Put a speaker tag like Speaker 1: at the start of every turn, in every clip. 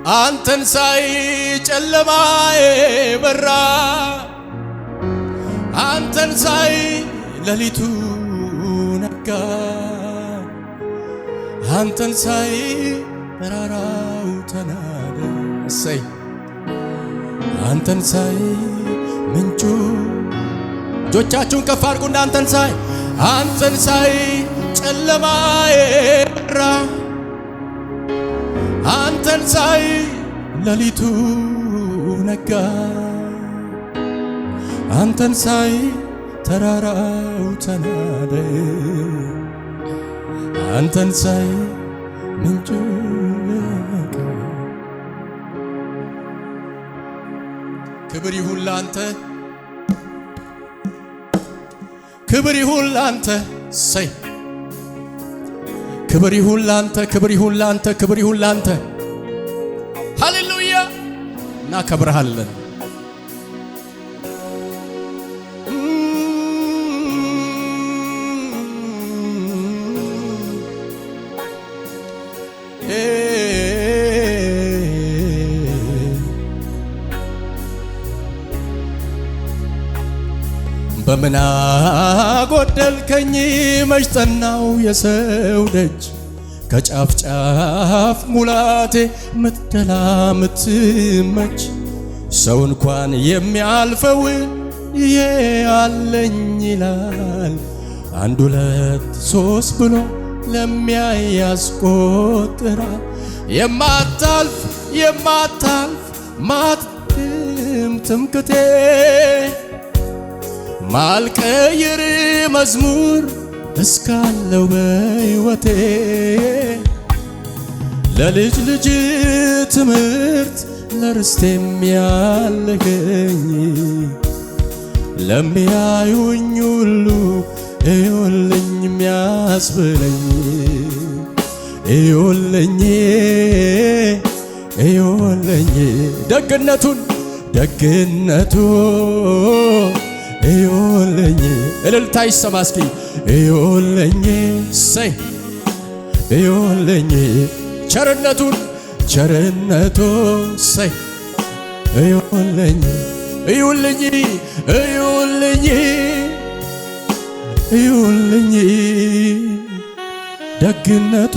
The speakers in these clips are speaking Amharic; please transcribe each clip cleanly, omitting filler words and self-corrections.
Speaker 1: አንተን ሳይ ጨለማዬ በራ አንተን ሳይ ሌሊቱ ነጋ አንተን ሳይ ተራራው ተናደ እሰይ አንተን ሳይ ምንጩ እጆቻችሁን ከፍ አድርጉና አንተን ሳይ ጨለማዬ በራ አንተን ሳይ ሌሊቱ ነጋ አንተን ሳይ ተራራው ተናደ አንተን ሳይ ምንጩ ነጋ ክብር ይሁን ላንተ ክብር ይሁን ላንተ ሰይ ክብር ይሁን ላንተ ክብር ይሁን ላንተ ክብር ይሁን ላንተ ሃሌሉያ እናከብርሃለን በምን አጎደልከኝ መች ጠናው የሰው ደጅ ከጫፍ ጫፍ ሙላቴ ምትደላ ምትመች ሰው እንኳን የሚያልፈው ይሄ አለኝ ይላል አንድ ሁለት ሶስት ብሎ ለሚያይ ያስቆጥራል የማታልፍ ማትድም ትምክቴ ማልቀይር መዝሙር እስካለው በሕይወቴ ለልጅ ልጅ ትምህርት ለርስቴም ያለኸኝ ለሚያዩኝ ሁሉ እዩልኝ የሚያስብለኝ እዩልኝ ደግነቱን እዩልኝ እልልታ ይሰማ እስኪ እዩልኝ ሰይ እዩልኝ ቸርነቱን ሰይ እዩልኝ ደግነቱ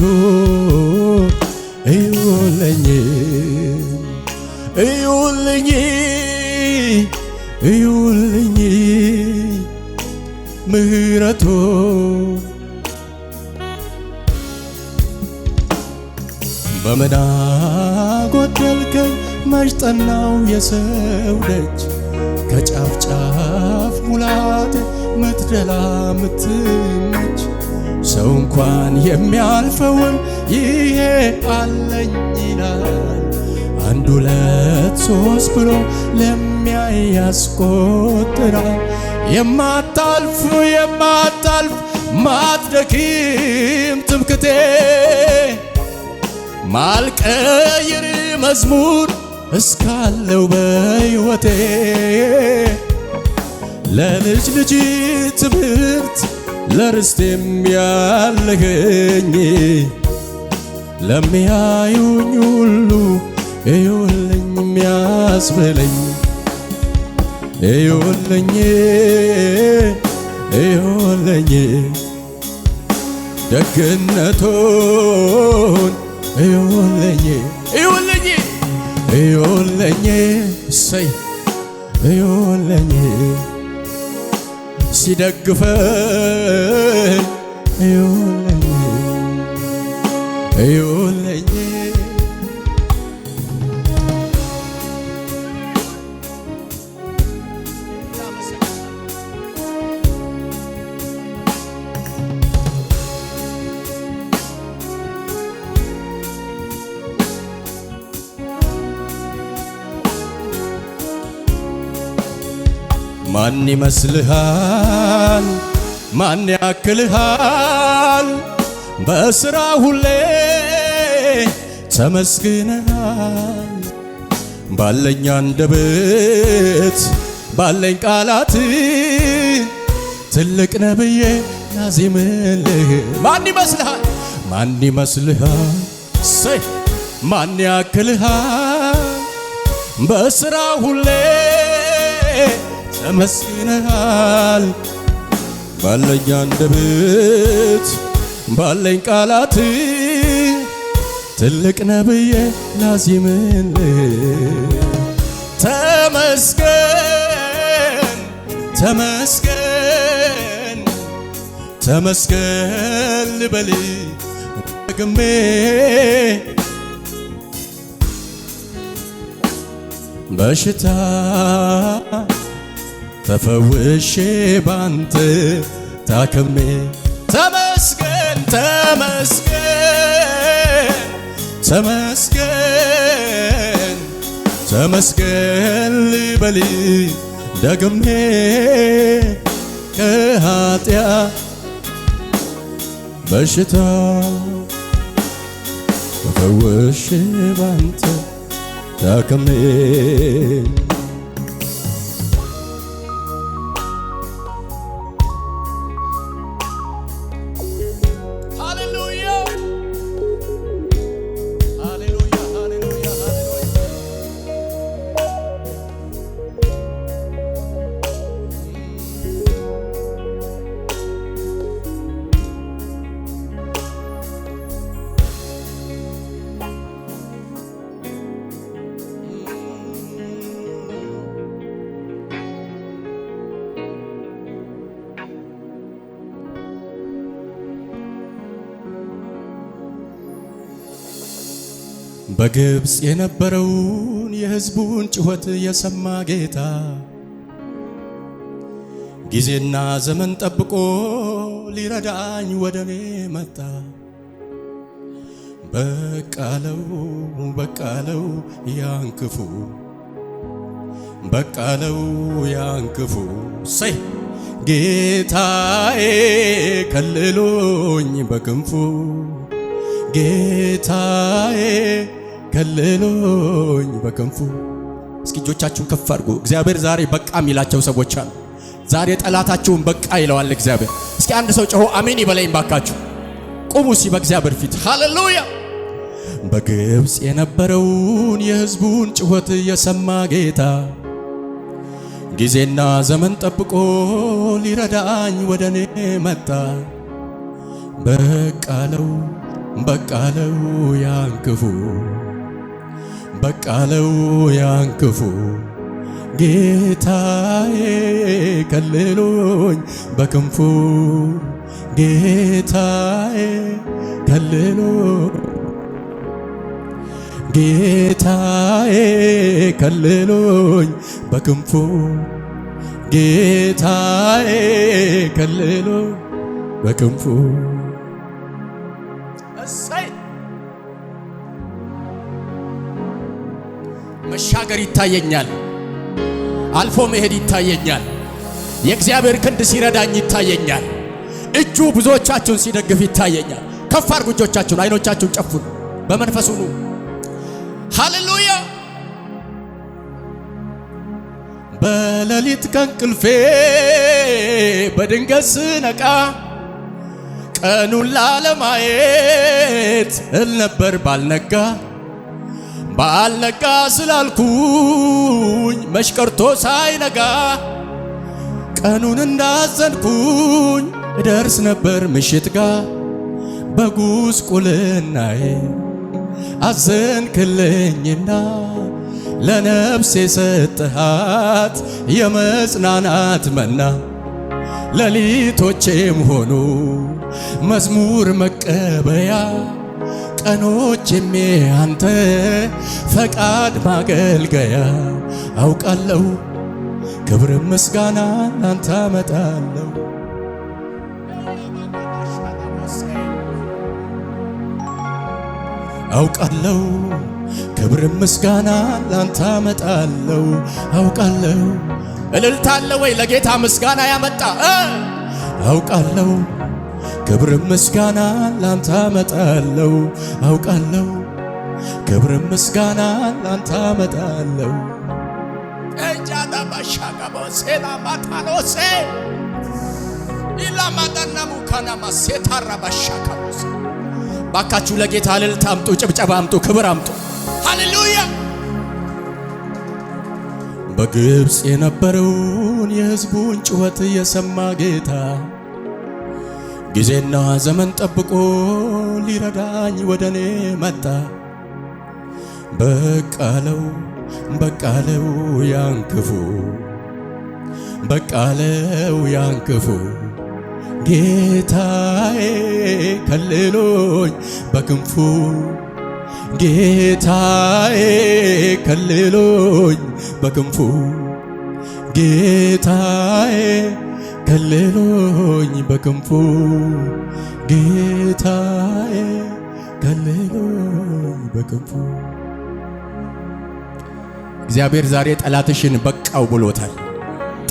Speaker 1: እዩልኝ ምህረቱ በምን አጎደልከኝ መች ጠናው የሰው ደጅ ከጫፍ ጫፍ ሙላቴ ምትደላ ምትመች ሰው እንኳን የሚያልፈውን ይሄ አለኝ ይላል አንድ ሁለት ሶስት ብሎ ለሚያይ ያስቆጥራል የማታልፍ ማትደክም ትምክቴ ማልቀይር መዝሙር እስካለው በሕይወቴ ለልጅ ልጅ ትምህርት ለርስቴም ያለኸኝ ለሚያዩኝ ሁሉ እዩልኝ የሚያስብለኝ እዩልኝ ደግነቱን እዩልኝ ሰይ እዩልኝ ሲደግፈኝ እዩልኝ ማን ይመስልሃል ማን ያክልሃል በስራ ሁሌ ተመስግነሃል ባለኝ አንደበት ባለኝ ቃላት ትልቅ ነብዬ ላዚምልህ ማን ይመስልሃል ሰይ ማን ያክልሃል በስራ ሁሌ ተመስግነሃል። ባለኝ አንደበት ባለኝ ቃላት ትልቅ ነብዬ ላዚምልህ ተመስገን ተመስገን ተመስገን ልበል ደግሜ በሽታ ተፈውሼ ባንተ ታክሜ ተመስገን ተመስገን ተመስገን ተመስገን ልበል ደግሜ ከኃጢአት በሽታ ተፈውሼ ባንተ ታክሜ በግብፅ የነበረውን የሕዝቡን ጩኸት የሰማ ጌታ ጊዜና ዘመን ጠብቆ ሊረዳኝ ወደኔ መጣ። በቃለው በቃለው ያን ክፉ በቃለው ያን ክፉ ሰይ ጌታዬ ከልሎኝ በክንፉ ጌታዬ ከልሎኝ በክንፉ። እስኪ እጆቻችሁን ከፍ አድርጉ። እግዚአብሔር ዛሬ በቃ የሚላቸው ሰዎች አሉ። ዛሬ ጠላታችሁን በቃ ይለዋል እግዚአብሔር። እስኪ አንድ ሰው ጮሆ አሜን ይበለኝ ባካችሁ። ቁሙ እስኪ በእግዚአብሔር ፊት ሃሌሉያ። በግብፅ የነበረውን የሕዝቡን ጩኸት የሰማ ጌታ ጊዜና ዘመን ጠብቆ ሊረዳኝ ወደኔ መጣ። በቃለው በቃለው ያን ክፉ በቃለው ያን ክፉ ጌታዬ ከልሎኝ በክንፉ ጌታዬ ከልሎኝ ጌታዬ ከልሎኝ በክንፉ ጌታዬ ከልሎኝ በክንፉ እሰይ መሻገር ይታየኛል። አልፎ መሄድ ይታየኛል። የእግዚአብሔር ክንድ ሲረዳኝ ይታየኛል። እጁ ብዙዎቻችሁን ሲደግፍ ይታየኛል። ከፍ አድርጉ እጆቻችሁን፣ አይኖቻችሁን ጨፍኑ፣ በመንፈሱ ኑ። ሃሌሉያ። በሌሊት ከእንቅልፌ በድንገት ስነቃ ቀኑን ላለማየት እል ነበር ባልነጋ ባልነጋ ስላልኩኝ መሽቀርቶ ሳይነጋ ቀኑን እንዳዘንኩኝ እደርስ ነበር ምሽት ጋ በጉስቁልናዬ አዘንክልኝና ለነፍሴ ሰጠሃት የመጽናናት መና ሌሊቶቼም ሆኑ መዝሙር መቀበያ ቀኖቼም አንተ ፈቃድ ማገልገያ አውቃለሁ ክብር ምስጋና ላንተ አመጣለሁ አውቃለሁ ክብር ምስጋና ላንተ አመጣለሁ አውቃለሁ እልልታ አለ ወይ ለጌታ ምስጋና ያመጣ አውቃለሁ ክብር ምስጋና ላንተ አመጣለሁ አውቃለሁ ክብር ምስጋና ላንተ አመጣለሁ እጃዳ ባሻጋቦሴ ላማታኖሴ ኢላማዳናሙ ካናማ ሴታራ ባሻጋቦሴ ባካችሁ ለጌታ እልልታ አምጡ፣ ጭብጨባ አምጡ፣ ክብር አምጡ። ሃሌሉያ። በግብፅ የነበረውን የሕዝቡን ጩኸት የሰማ ጌታ ጊዜና ዘመን ጠብቆ ሊረዳኝ ወደኔ መጣ። በቃለው በቃለው ያን ክፉ በቃለው ያን ክፉ ጌታዬ ከልሎኝ በክንፉ ጌታዬ ከልሎኝ በክንፉ ጌታዬ ከልሎኝ በክንፉ ጌታዬ ከልሎኝ በክንፉ። እግዚአብሔር ዛሬ ጠላትሽን በቃው ብሎታል።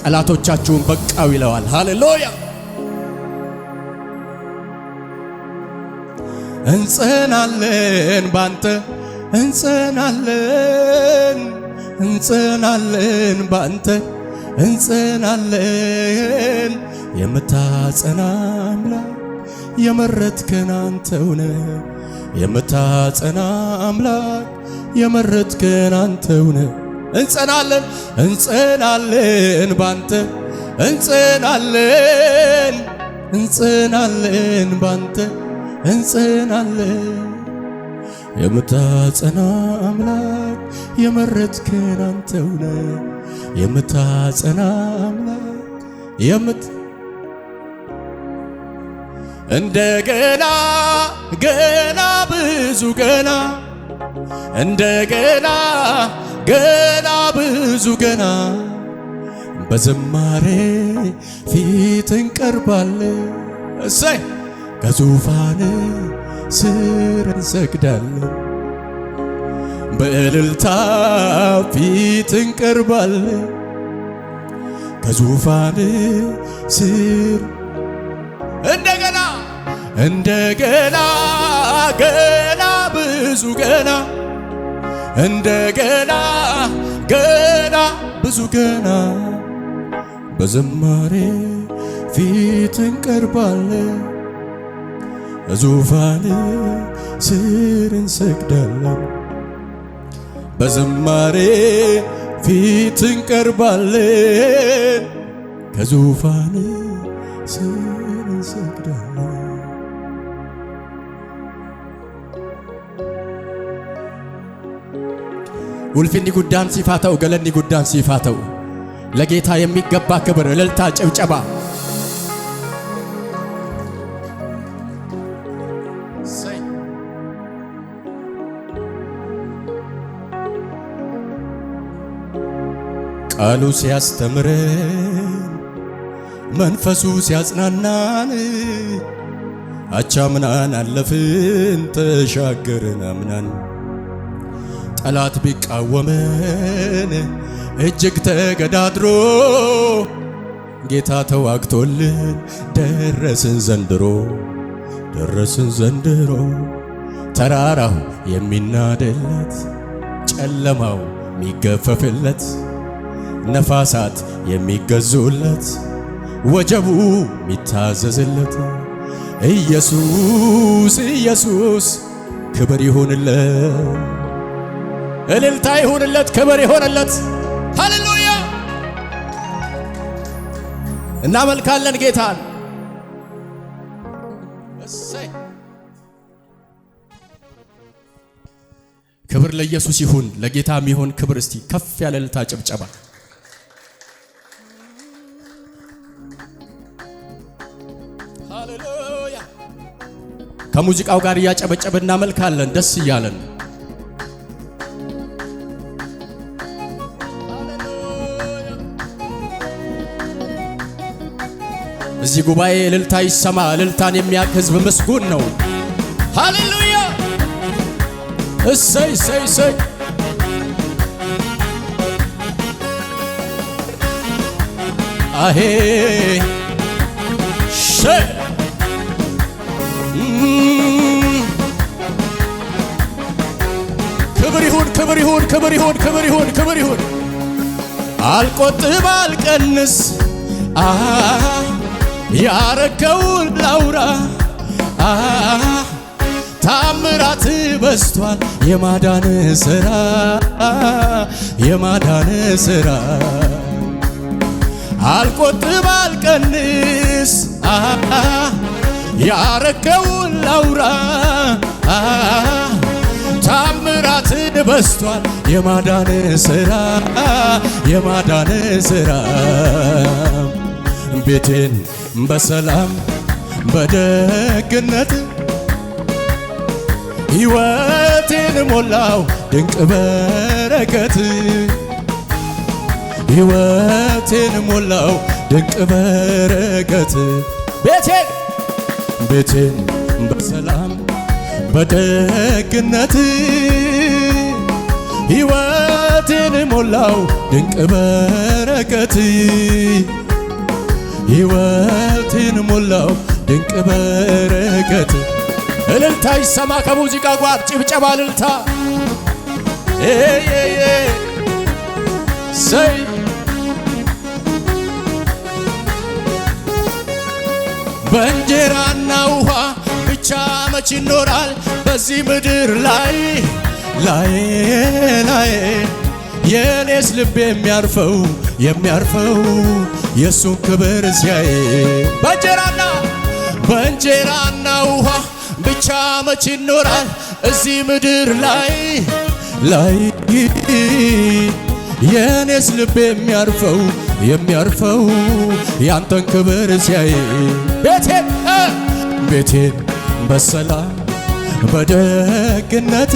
Speaker 1: ጠላቶቻችሁን በቃው ይለዋል። ሃሌሉያ። እንጸናለን ባንተ እንጸናለን እንጸናለን ባንተ እንጸናለን የምታጸና አምላክ የመረጥከን አንተው ነህ። የምታጸና አምላክ የመረጥከን አንተው ነህ። እንጸናለን እንጸናለን ባንተ እንጸናለን እንጸናለን ባንተ እንጸናለን የምታጸና አምላክ የመረጥከን አንተው ነህ። የምታጸና አምላክ እንደገና ገና ብዙ ገና እንደገና ገና ብዙ ገና በዝማሬ ፊት እንቀርባለን። እሰይ ከዙፋን ስር እንሰግዳለን። በእልልታ ፊት እንቀርባለን። ከዙፋን ስር እንደገና እንደገና ገና ብዙ ገና እንደገና ገና ብዙ ገና በዝማሬ ፊት እንቀርባለን። ዙፋን ስር እንሰግዳለን። በዝማሬ ፊት እንቀርባለን። ከዙፋን ስር እንሰግዳለን። ውልፍኒ ጉዳን ሲፋተው ገለኒ ጉዳን ሲፋተው ለጌታ የሚገባ ክብር፣ እልልታ፣ ጭብጨባ ቃሉ ሲያስተምረን መንፈሱ ሲያጽናናን አቻምናን አለፍን ተሻገርን አምናን ጠላት ቢቃወመን እጅግ ተገዳድሮ ጌታ ተዋግቶልን ደረስን ዘንድሮ ተራራው የሚናደለት ጨለማው የሚገፈፍለት ነፋሳት የሚገዙለት ወጀቡ የሚታዘዝለት ኢየሱስ ኢየሱስ ክብር ይሁንለት፣ እልልታ ይሁንለት፣ ክብር ይሁንለት። ሃሌሉያ እናመልካለን ጌታን። እሰይ ክብር ለኢየሱስ ይሁን፣ ለጌታም ይሁን ክብር። እስቲ ከፍ ያለ እልልታ ጭብጨባ። ሃሌሉያ ከሙዚቃው ጋር እያጨበጨበ እናመልካለን ደስ እያለን። እዚህ ጉባኤ እልልታ ይሰማ። እልልታን የሚያውቅ ሕዝብ ምስጉን ነው። ሃሌሉያ እሰይ እሰይ እሰይ አሄ ሸ ክብር ይሁን ክብር ይሁን ክብር ይሁን ክብር ይሁን ክብር ይሁን። አልቆጥብ አልቀንስ ያረከውን ላውራ ታምራት በስቷል የማዳን ሥራ የማዳን ሥራ አልቆጥብ አልቀንስ ያረከውን ላውራ ታምራት በስቷል የማዳን ሥራ የማዳን ሥራ ቤቴን በሰላም በደግነት ሕይወቴን ሞላው ድንቅ በረከት ሕይወቴን ሞላው ድንቅ በረከት ቤቴን በሰላም በደግነት ሕይወቴን ሞላው ድንቅ በረከት ሕይወቴን ሞላው ድንቅ በረከት እልልታ ይሰማ ከሙዚቃ ጋር ጭብጨባ እልልታ ሰይ በእንጀራና ውሃ ብቻ መች ይኖራል በዚህ ምድር ላይ የኔስ ልብ የሚያርፈው የሱን ክብር ሲያይ በእንጀራና ውሃ ብቻ መች ይኖራል እዚህ ምድር ላይ የኔስ ልብ የሚያርፈው ያንተን ክብር ሲያይ ቤቴን በሰላም በደግነት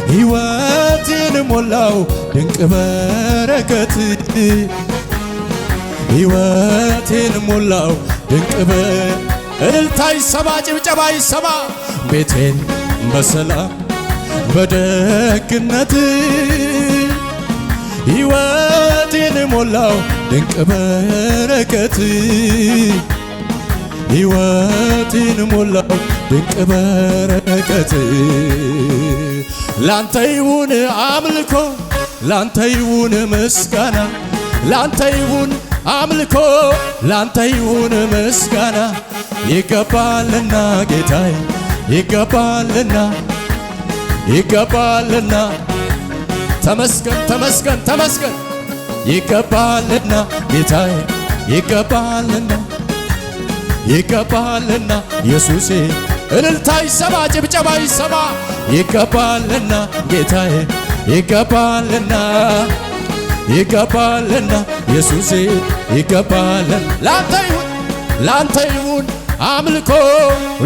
Speaker 1: ሕይወቴን ሞላው ድንቅ በረከት ሕይወቴን ሞላው ድንቅ እልልታ ይሰማ ጭብጨባ ይሰማ ቤቴን በሰላም በደግነት ሕይወቴን ሞላው ድንቅ በረከት ሕይወቴን ሞላው ድንቅ በረከት ላንተ ይሁን አምልኮ ላንተ ይሁን ምስጋና ላንተ ይሁን አምልኮ ላንተ ይሁን ምስጋና ይገባልና ጌታዬ ይገባልና ተመስገን ይገባልና ጌታዬ ይገባልና ኢየሱሴ እልልታ ይሰማ ጭብጨባ ይሰማ ይገባልና ጌታዬ ይገባልና ኢየሱሴ ይገባልና ላንተ ይሁን አምልኮ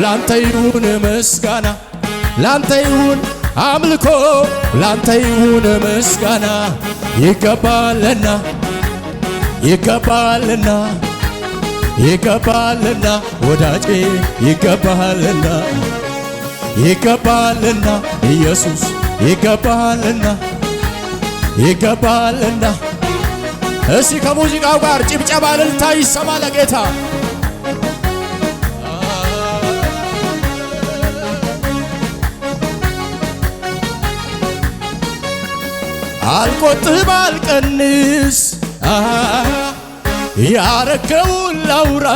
Speaker 1: ላንተ ይሁን ምስጋና ላንተ ይሁን አምልኮ ላንተ ይሁን ምስጋና ይገባልና ወዳጄ ይገባልና ኢየሱስ ይገባልና እስቲ ከሙዚቃው ጋር ጭብጨባ እልልታ ይሰማ ለጌታ አልቆጥብ አልቀንስ ያረከውን ላውራ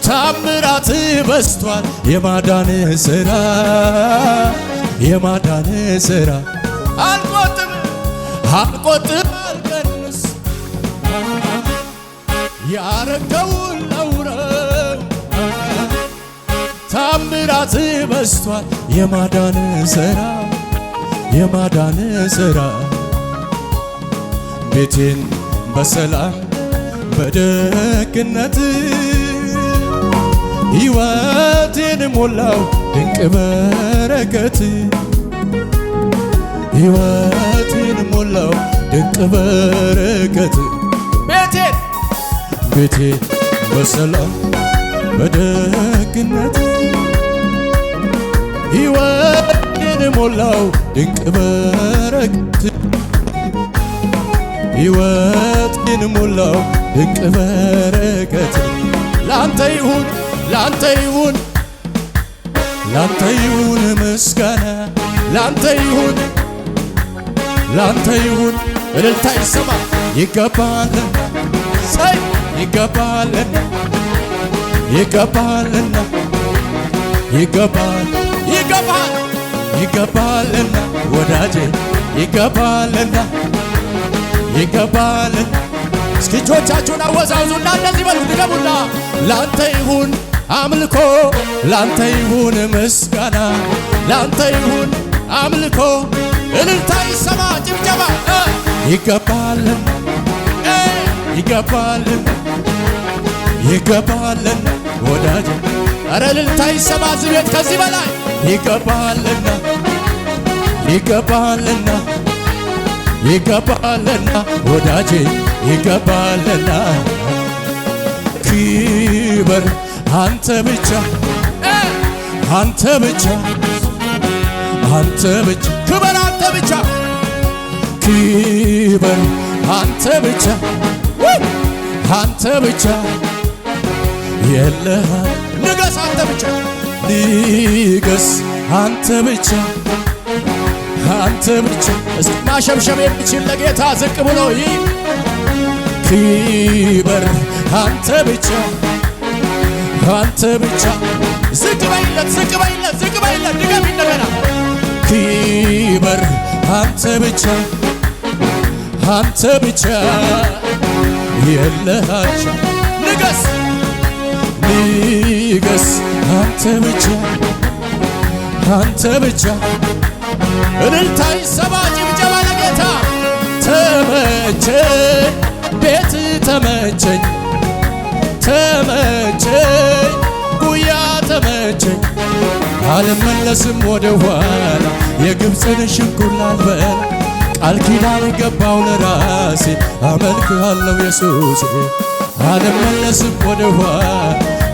Speaker 1: ታምራት በስቷል የማዳን ሥራ አልቆጥብ አልቀንስ ያረከውን ላውራ ታምራት በስቷል የማዳን ሥራ ቤቴን በሰላም በደግነት ሕይወቴን ሞላው ድንቅ በረከት ሕይወቴን ሞላው ድንቅ በረከት ቤቴን በሰላም በደግነት ሕይወቴን ሞላው ድንቅ በረከት ሕይወቴን ሞላው ድንቅ በረከት ላንተ ይሁን ምስጋና ላንተ ይሁን እልልታ ይሰማ ይገባልና ይገባልና ወዳጄ ይገባልና እስኪ እጆቻችሁን አወዛውዙና እንደዚህ በሉ ድገሙና ላንተ ይሁን አምልኮ ላንተ ይሁን ምስጋና ላንተ ይሁን አምልኮ እልልታ ይሰማ ጭብጨባ ይገባልና ወዳጄ ኧረ እልልታ ይሰማ እዚህ ቤት ከዚህ በላይ ይገባልና ወዳጄ ይገባልና ክበር አንተ ብቻ ክበር አንተ ብቻ የለህ ንገስ አንተ ብቻ እስኪ ማሸብሸብ የሚችል ለጌታ ዝቅ ብሎ ክበር አንተ ብቻ ዝቅ በይለት ድገም እንደገና ክበር አንተ ብቻ የለሃች ንገስ አንተ ብቻ እልልታ ይሰማ ጭብጨባ ለጌታ ተመቸኝ ቤት ተመቸኝ ጉያ ተመቸኝ አልመለስም ወደ ኋላ የግብፅን ሽንኩር ላልበላ ቃል ኪዳን ገባው ለራሴ አመልክሃለሁ ኢየሱስ አልመለስም ወደ ኋላ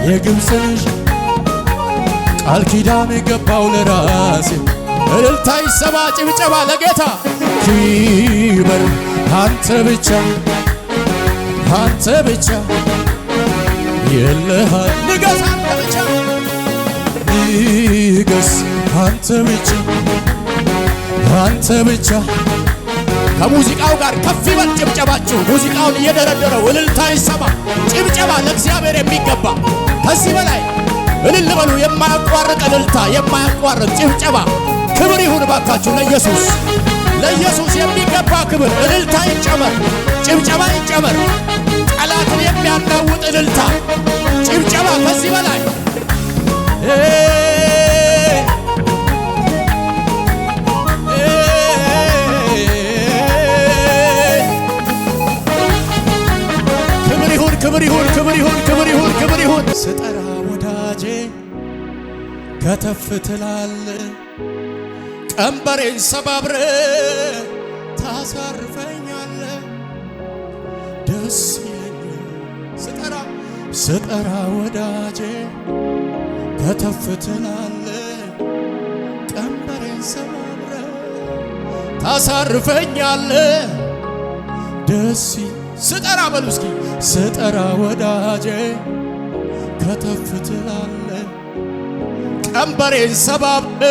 Speaker 1: የግብፅን ቃል ኪዳን ገባው ለራሴ እልልታ ይሰማ ጭብጨባ ለጌታ ክበር አንተ ብቻ የለህ ንገስ አንተ ብቻ ከሙዚቃው ጋር ከፍ ይበል ጭብጨባችሁ ሙዚቃውን እየደረደረው እልልታ ይሰማ ጭብጨባ ለእግዚአብሔር የሚገባ ከዚህ በላይ እልል በሉ የማያቋርጥ እልልታ የማያቋርጥ ጭብጨባ ክብር ይሁን ባካችሁ ለኢየሱስ የሚገባ ክብር እልልታ ይጨመር ጭብጨባ ይጨመር ጠላትን የሚያናውጥ እልልታ ጭብጨባ ከዚህ በላይ ክብር ይሁን ስጠራ ወዳጄ ከተፍ ትላለ ቀንበሬን ሰባብረ ታሳርፈኛለ ደስ ይለኛል ስጠራ ወዳጄ ከተፍ ትላለ ቀንበሬን ሰባብረ ታሳርፈኛለ ደስ ስጠራ በሉ እስኪ ስጠራ ወዳጄ ከተፍ ትላለ ቀንበሬን ሰባብረ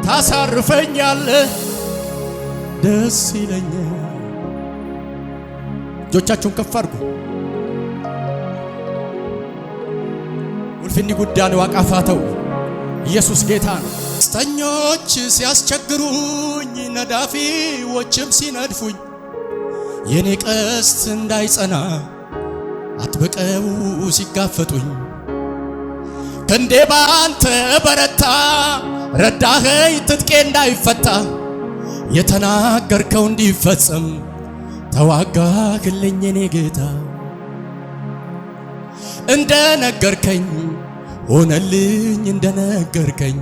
Speaker 1: ታሳርፈኛለ ደስ ይለኛል። እጆቻችሁን ከፍ አድርጉ። ውልፍኒ ጉዳን ዋቃፋተው ኢየሱስ ጌታ ነው። ስተኞች ሲያስቸግሩኝ ነዳፊዎችም ሲነድፉኝ የኔ ቀስት እንዳይጸና አጥብቀው ሲጋፈጡኝ ክንዴ ባንተ በረታ ረዳኸኝ ትጥቄ እንዳይፈታ የተናገርከው እንዲፈጸም ተዋጋህልኝ የኔ ጌታ እንደነገርከኝ ሆነልኝ እንደነገርከኝ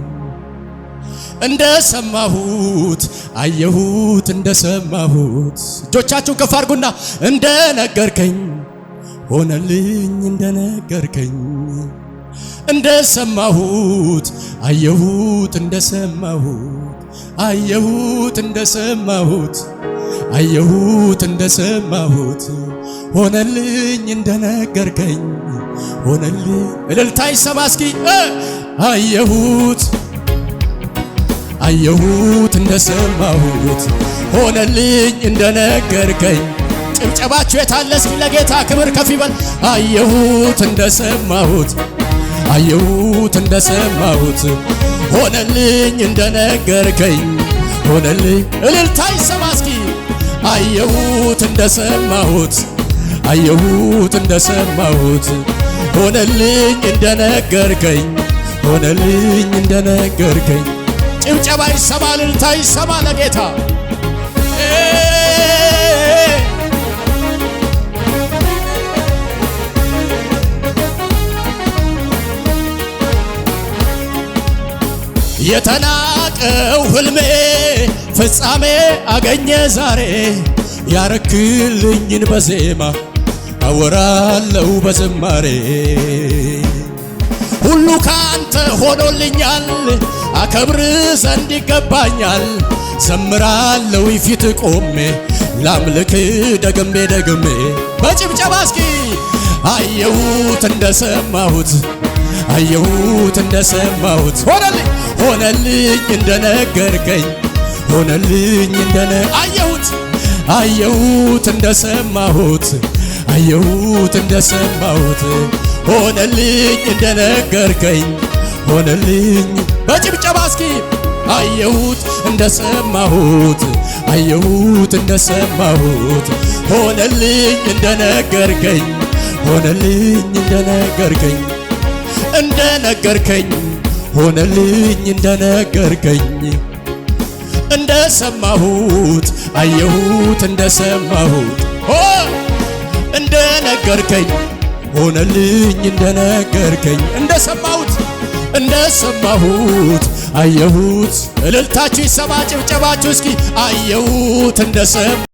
Speaker 1: እንደሰማሁት አየሁት እንደሰማሁት እጆቻችሁን ከፍ አድርጉና እንደነገርከኝ ሆነልኝ እንደነገርከኝ እንደሰማሁት አየሁት እንደሰማሁት አየሁት እንደሰማሁት አየሁት እንደሰማሁት ሆነልኝ እንደነገርከኝ ሆነልኝ እልልታ ይሰማ እስኪ አየሁት አየሁት እንደሰማሁት ሆነልኝ እንደነገርከኝ ጭብጨባችሁ የታለ? እስኪ ለጌታ ክብር ከፍ ይበል። አየሁት እንደሰማሁት አየሁት እንደሰማሁት ሆነልኝ እንደነገርከኝ ሆነልኝ። እልልታ ይሰማ እስኪ። አየሁት እንደሰማሁት አየሁት እንደሰማሁት ሆነልኝ እንደነገርከኝ ሆነልኝ እንደነገርከኝ። ጭብጨባ ይሰማ፣ እልልታ ይሰማ ለጌታ። የተናቀው ህልሜ ፍጻሜ አገኘ ዛሬ ያረክልኝን በዜማ አወራለው በዝማሬ። ሁሉ ካንተ ሆኖልኛል አከብር ዘንድ ይገባኛል። ዘምራለው ፊት ቆሜ ላምልክ ደግሜ ደግሜ። በጭብጨባ እስኪ አየሁት እንደሰማሁት አየሁት እንደሰማሁት ሆነልኝ እንደነገርከኝ ሆነልኝ አየሁት አየሁት እንደሰማሁት አየሁት እንደሰማሁት ሆነልኝ እንደነገርከኝ ሆነልኝ። በጭብጨባ እስኪ አየሁት እንደሰማሁት አየሁት እንደሰማሁት ሆነልኝ እንደነገርከኝ ሆነልኝ እንደነገርከኝ እንደነገርከኝ ሆነልኝ እንደነገርከኝ እንደሰማሁት አየሁት እንደሰማሁት እንደነገርከኝ ሆነልኝ እንደነገርከኝ እንደሰማሁት እንደሰማሁት አየሁት። እልልታችሁ ይሰማ ጭብጨባችሁ እስኪ አየሁት እንደሰማ